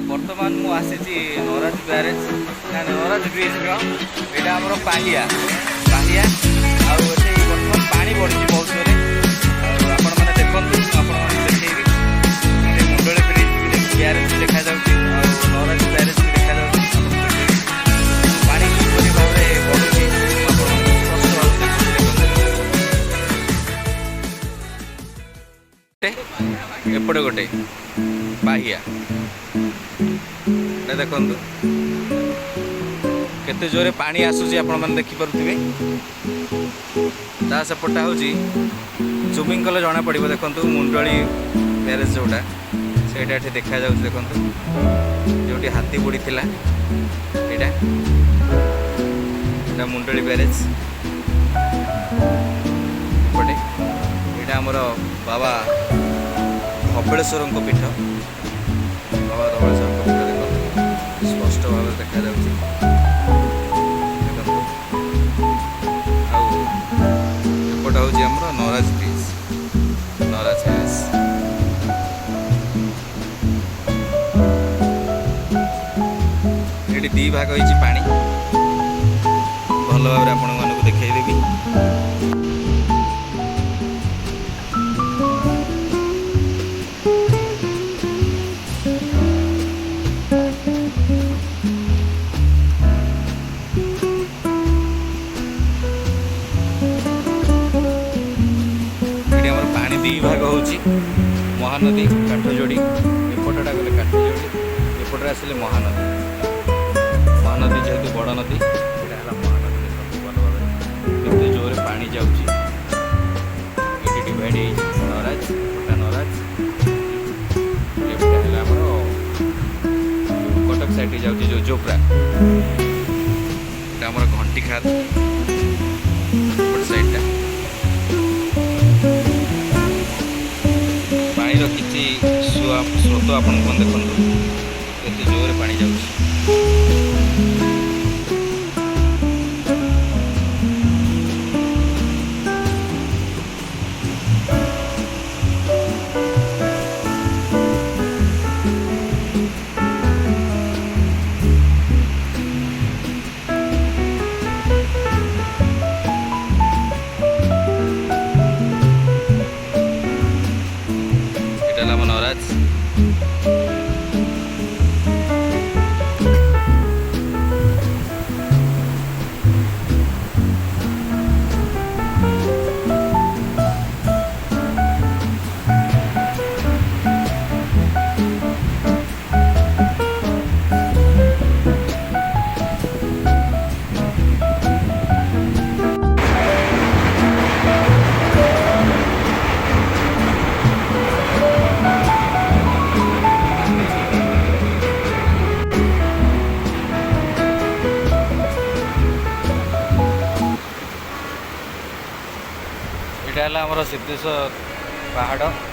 बर्तमान मु आसी नराज ब्यारेज ना नराज ब्रिज यहाँ आम पाहिया पाहिया बर्तमान पानी बढ़ी बहुत जोरे आपण मैंने देखते देखी मुंडली ब्रिज ब्यारेज देखा नराज ब्यारेज भी देखा पानी किपरि भाव बढ़ुची एपटे गोटे बाहिया देखु केते जोरे पानी आसूची आपण मैंने देखिपे ता सेपटा हूँ जूमिंग कले जना पड़ो देखु मुंडली ब्यारेज जोटा से देखा देखु जो हाथी बुड़ी थी यहाँ मुंडली ब्यारेज एपटे यहाँ आमर बाबा धबलेश्वर पीठ बाबा धबलेश्वर पीठ देखो स्पष्ट भाव देखा एपट हूँ आम नराज ब्रिज नराज हैस ये दी भाग हो पानी भल भाव आपण मानक देखदेवी दी भाग हूँ महानदी काठजोड़ी एपटा गले काठजोड़ी एपटे आसिले महानदी महानदी जेहेतु बड़ नदी यहाँ महानदी भल भाव जोरे पानी जाऊँगी डिवाइड नराज एपटा नराज एपटा है कटक साइड जाऊँगी जो जोप्रा आम घंटी खाल साइडटा किसी स्रोत आप देखु केते जोर पानी जाऊँ नराज यहाँ आमर सिद्धेश्वर पहाड़